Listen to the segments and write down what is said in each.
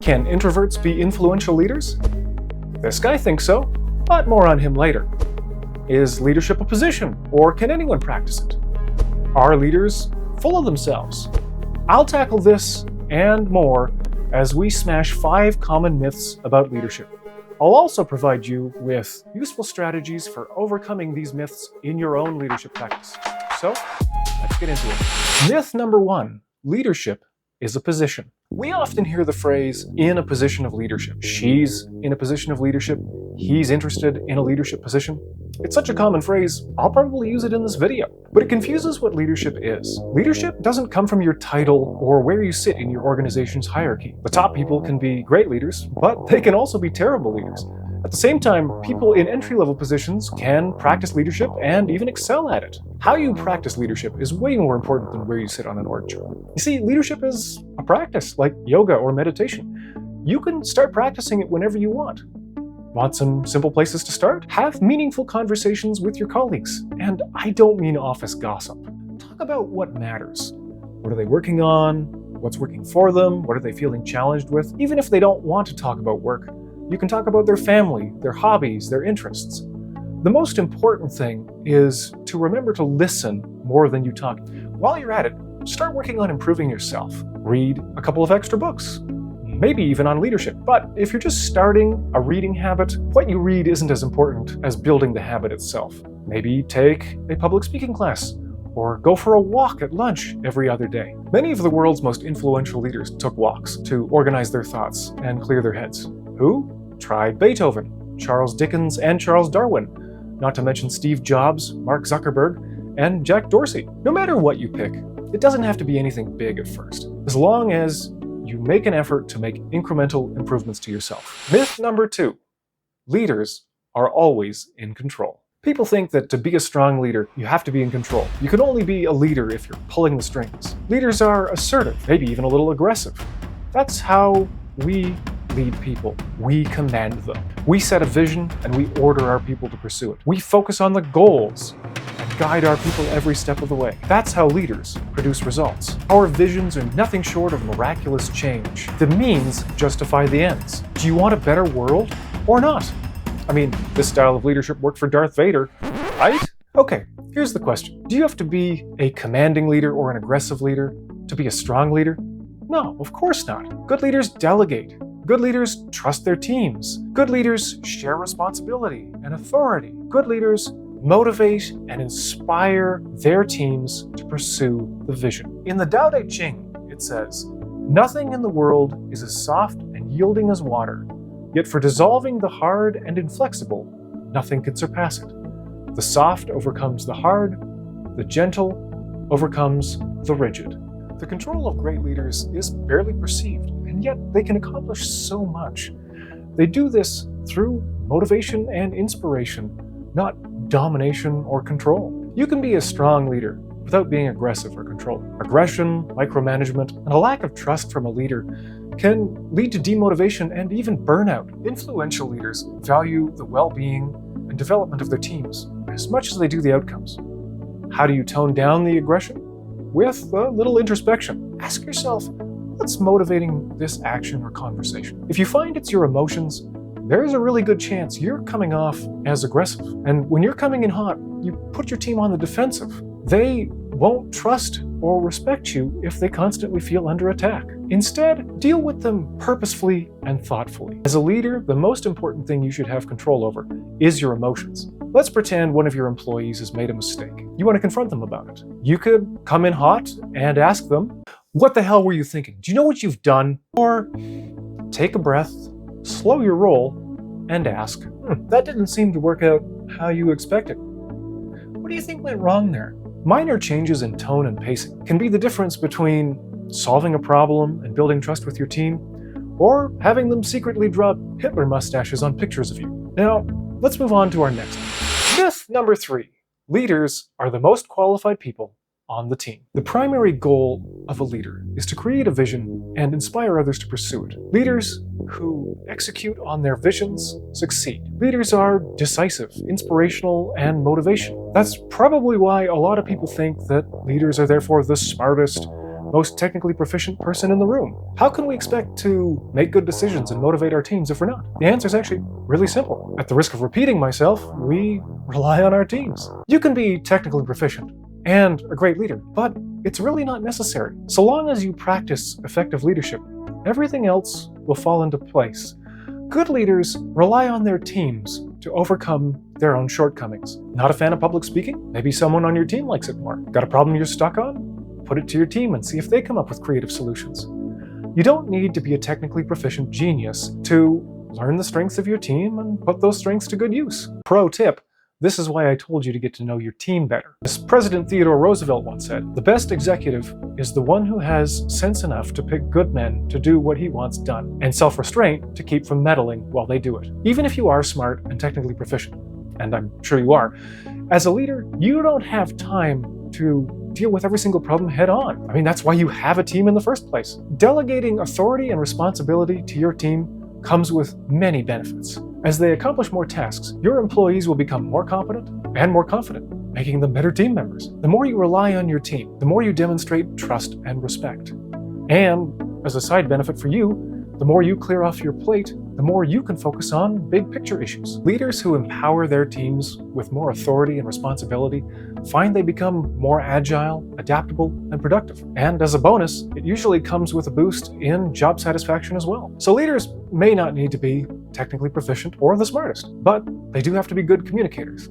Can introverts be influential leaders? This guy thinks so, but more on him later. Is leadership a position, or can anyone practice it? Are leaders full of themselves? I'll tackle this and more as we smash 5 common myths about leadership. I'll also provide you with useful strategies for overcoming these myths in your own leadership practice. So, let's get into it. Myth number 1, leadership is a position. We often hear the phrase, in a position of leadership. She's in a position of leadership. He's interested in a leadership position. It's such a common phrase, I'll probably use it in this video. But it confuses what leadership is. Leadership doesn't come from your title or where you sit in your organization's hierarchy. The top people can be great leaders, but they can also be terrible leaders. At the same time, people in entry-level positions can practice leadership and even excel at it. How you practice leadership is way more important than where you sit on an org chart. You see, leadership is a practice, like yoga or meditation. You can start practicing it whenever you want. Want some simple places to start? Have meaningful conversations with your colleagues. And I don't mean office gossip. Talk about what matters. What are they working on? What's working for them? What are they feeling challenged with? Even if they don't want to talk about work, you can talk about their family, their hobbies, their interests. The most important thing is to remember to listen more than you talk. While you're at it, start working on improving yourself. Read a couple of extra books, maybe even on leadership. But if you're just starting a reading habit, what you read isn't as important as building the habit itself. Maybe take a public speaking class, or go for a walk at lunch every other day. Many of the world's most influential leaders took walks to organize their thoughts and clear their heads. Who? Try Beethoven, Charles Dickens, and Charles Darwin, not to mention Steve Jobs, Mark Zuckerberg, and Jack Dorsey. No matter what you pick, it doesn't have to be anything big at first, as long as you make an effort to make incremental improvements to yourself. Myth number 2, leaders are always in control. People think that to be a strong leader, you have to be in control. You can only be a leader if you're pulling the strings. Leaders are assertive, maybe even a little aggressive. That's how we lead people. We command them. We set a vision and we order our people to pursue it. We focus on the goals and guide our people every step of the way. That's how leaders produce results. Our visions are nothing short of miraculous change. The means justify the ends. Do you want a better world or not? I mean, this style of leadership worked for Darth Vader, right? Okay, here's the question. Do you have to be a commanding leader or an aggressive leader to be a strong leader? No, of course not. Good leaders delegate. Good leaders trust their teams. Good leaders share responsibility and authority. Good leaders motivate and inspire their teams to pursue the vision. In the Tao Te Ching, it says, "Nothing in the world is as soft and yielding as water, yet for dissolving the hard and inflexible, nothing can surpass it. The soft overcomes the hard, the gentle overcomes the rigid." The control of great leaders is barely perceived, and yet they can accomplish so much. They do this through motivation and inspiration, not domination or control. You can be a strong leader without being aggressive or controlling. Aggression, micromanagement, and a lack of trust from a leader can lead to demotivation and even burnout. Influential leaders value the well-being and development of their teams as much as they do the outcomes. How do you tone down the aggression? With a little introspection. Ask yourself, what's motivating this action or conversation? If you find it's your emotions, there's a really good chance you're coming off as aggressive. And when you're coming in hot, you put your team on the defensive. They won't trust or respect you if they constantly feel under attack. Instead, deal with them purposefully and thoughtfully. As a leader, the most important thing you should have control over is your emotions. Let's pretend one of your employees has made a mistake. You want to confront them about it. You could come in hot and ask them, "What the hell were you thinking? Do you know what you've done?" Or take a breath, slow your roll, and ask, "That didn't seem to work out how you expected. What do you think went wrong there?" Minor changes in tone and pacing can be the difference between solving a problem and building trust with your team, or having them secretly draw Hitler mustaches on pictures of you. Now, let's move on to our next one. Myth number 3. Leaders are the most qualified people on the team. The primary goal of a leader is to create a vision and inspire others to pursue it. Leaders who execute on their visions succeed. Leaders are decisive, inspirational, and motivational. That's probably why a lot of people think that leaders are therefore the smartest, most technically proficient person in the room. How can we expect to make good decisions and motivate our teams if we're not? The answer is actually really simple. At the risk of repeating myself, we rely on our teams. You can be technically proficient and a great leader, but it's really not necessary. So long as you practice effective leadership, everything else will fall into place. Good leaders rely on their teams to overcome their own shortcomings. Not a fan of public speaking? Maybe someone on your team likes it more. Got a problem you're stuck on? Put it to your team and see if they come up with creative solutions. You don't need to be a technically proficient genius to learn the strengths of your team and put those strengths to good use. Pro tip: this is why I told you to get to know your team better. As President Theodore Roosevelt once said, the best executive is the one who has sense enough to pick good men to do what he wants done, and self-restraint to keep from meddling while they do it. Even if you are smart and technically proficient, and I'm sure you are, as a leader, you don't have time to deal with every single problem head on. I mean, that's why you have a team in the first place. Delegating authority and responsibility to your team comes with many benefits. As they accomplish more tasks, your employees will become more competent and more confident, making them better team members. The more you rely on your team, the more you demonstrate trust and respect. And as a side benefit for you, the more you clear off your plate, the more you can focus on big picture issues. Leaders who empower their teams with more authority and responsibility find they become more agile, adaptable, and productive. And as a bonus, it usually comes with a boost in job satisfaction as well. So leaders may not need to be technically proficient or the smartest, but they do have to be good communicators.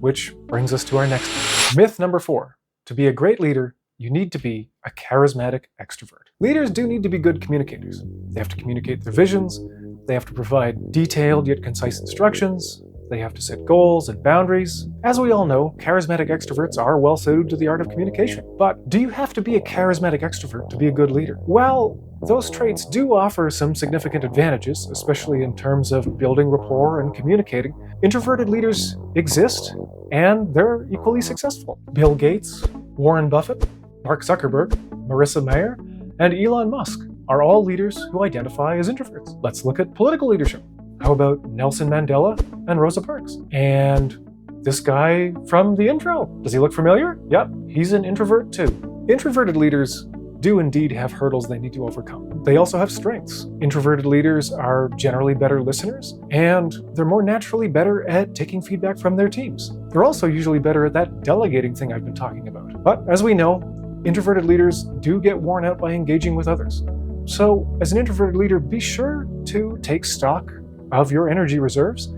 Which brings us to our next myth number 4. To be a great leader, you need to be a charismatic extrovert. Leaders do need to be good communicators. They have to communicate their visions, they have to provide detailed yet concise instructions, they have to set goals and boundaries. As we all know, charismatic extroverts are well suited to the art of communication. But do you have to be a charismatic extrovert to be a good leader? Well, those traits do offer some significant advantages, especially in terms of building rapport and communicating. Introverted leaders exist, and they're equally successful. Bill Gates, Warren Buffett, Mark Zuckerberg, Marissa Mayer, and Elon Musk are all leaders who identify as introverts. Let's look at political leadership. How about Nelson Mandela and Rosa Parks? And this guy from the intro. Does he look familiar? Yep, he's an introvert too. Introverted leaders do indeed have hurdles they need to overcome. They also have strengths. Introverted leaders are generally better listeners, and they're more naturally better at taking feedback from their teams. They're also usually better at that delegating thing I've been talking about. But as we know, introverted leaders do get worn out by engaging with others. So as an introverted leader, be sure to take stock of your energy reserves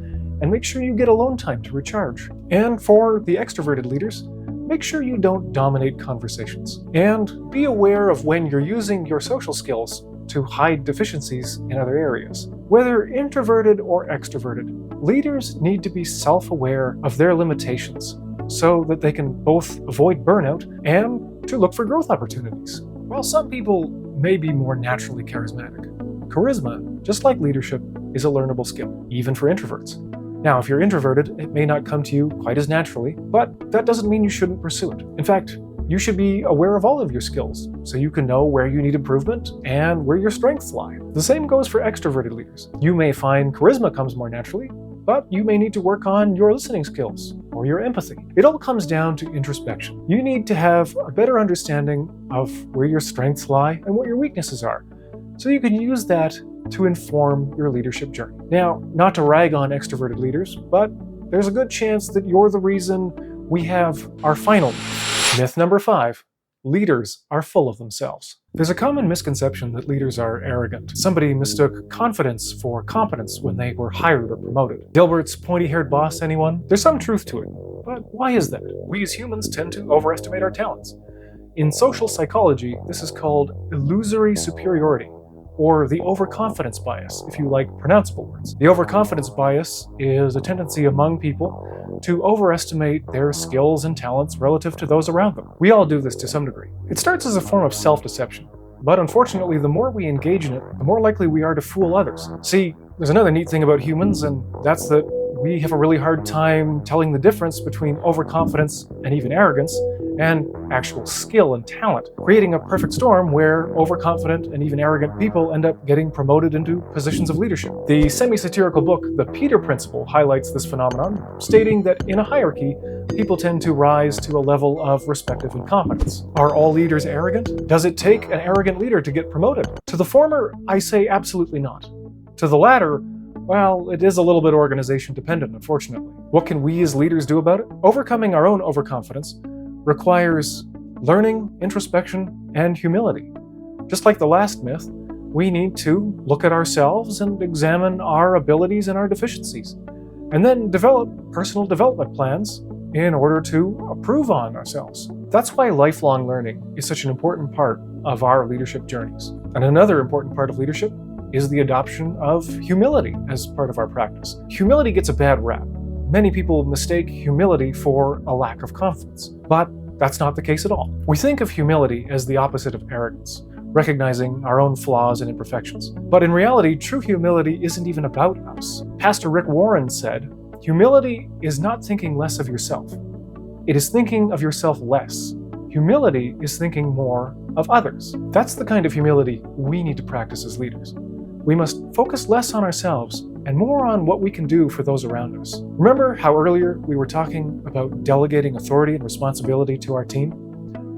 and make sure you get alone time to recharge. And for the extroverted leaders, make sure you don't dominate conversations. And be aware of when you're using your social skills to hide deficiencies in other areas. Whether introverted or extroverted, leaders need to be self-aware of their limitations so that they can both avoid burnout and to look for growth opportunities. While some people may be more naturally charismatic, charisma, just like leadership, is a learnable skill, even for introverts. Now, if you're introverted, it may not come to you quite as naturally, but that doesn't mean you shouldn't pursue it. In fact, you should be aware of all of your skills, so you can know where you need improvement and where your strengths lie. The same goes for extroverted leaders. You may find charisma comes more naturally, but you may need to work on your listening skills or your empathy. It all comes down to introspection. You need to have a better understanding of where your strengths lie and what your weaknesses are, so you can use that to inform your leadership journey. Now, not to rag on extroverted leaders, but there's a good chance that you're the reason we have our final myth number 5. Leaders are full of themselves. There's a common misconception that leaders are arrogant. Somebody mistook confidence for competence when they were hired or promoted. Dilbert's pointy-haired boss, anyone? There's some truth to it, but why is that? We as humans tend to overestimate our talents. In social psychology, this is called illusory superiority, or the overconfidence bias, if you like pronounceable words. The overconfidence bias is a tendency among people to overestimate their skills and talents relative to those around them. We all do this to some degree. It starts as a form of self-deception, but unfortunately, the more we engage in it, the more likely we are to fool others. See, there's another neat thing about humans, and that's that we have a really hard time telling the difference between overconfidence and even arrogance, and actual skill and talent, creating a perfect storm where overconfident and even arrogant people end up getting promoted into positions of leadership. The semi-satirical book, The Peter Principle, highlights this phenomenon, stating that in a hierarchy, people tend to rise to a level of respective incompetence. Are all leaders arrogant? Does it take an arrogant leader to get promoted? To the former, I say absolutely not. To the latter, well, it is a little bit organization dependent, unfortunately. What can we as leaders do about it? Overcoming our own overconfidence requires learning, introspection, and humility. Just like the last myth, we need to look at ourselves and examine our abilities and our deficiencies, and then develop personal development plans in order to improve on ourselves. That's why lifelong learning is such an important part of our leadership journeys. And another important part of leadership is the adoption of humility as part of our practice. Humility gets a bad rap. Many people mistake humility for a lack of confidence, but that's not the case at all. We think of humility as the opposite of arrogance, recognizing our own flaws and imperfections. But in reality, true humility isn't even about us. Pastor Rick Warren said, "Humility is not thinking less of yourself. It is thinking of yourself less. Humility is thinking more of others." That's the kind of humility we need to practice as leaders. We must focus less on ourselves and more on what we can do for those around us. Remember how earlier we were talking about delegating authority and responsibility to our team?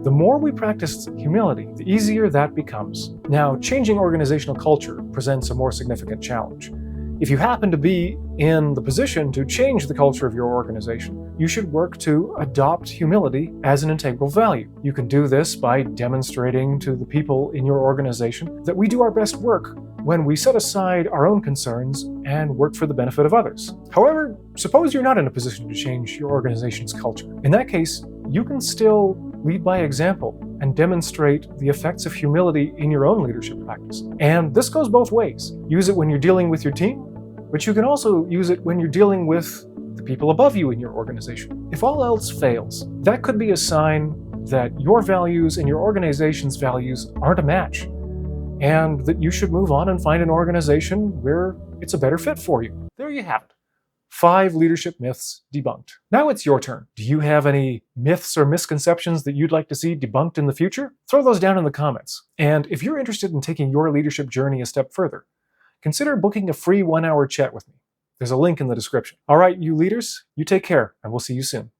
The more we practice humility, the easier that becomes. Now, changing organizational culture presents a more significant challenge. If you happen to be in the position to change the culture of your organization, you should work to adopt humility as an integral value. You can do this by demonstrating to the people in your organization that we do our best work when we set aside our own concerns and work for the benefit of others. However, suppose you're not in a position to change your organization's culture. In that case, you can still lead by example and demonstrate the effects of humility in your own leadership practice. And this goes both ways. Use it when you're dealing with your team, but you can also use it when you're dealing with the people above you in your organization. If all else fails, that could be a sign that your values and your organization's values aren't a match, and that you should move on and find an organization where it's a better fit for you. There you have it. 5 leadership myths debunked. Now it's your turn. Do you have any myths or misconceptions that you'd like to see debunked in the future? Throw those down in the comments. And if you're interested in taking your leadership journey a step further, consider booking a free 1-hour chat with me. There's a link in the description. All right, you leaders, you take care, and we'll see you soon.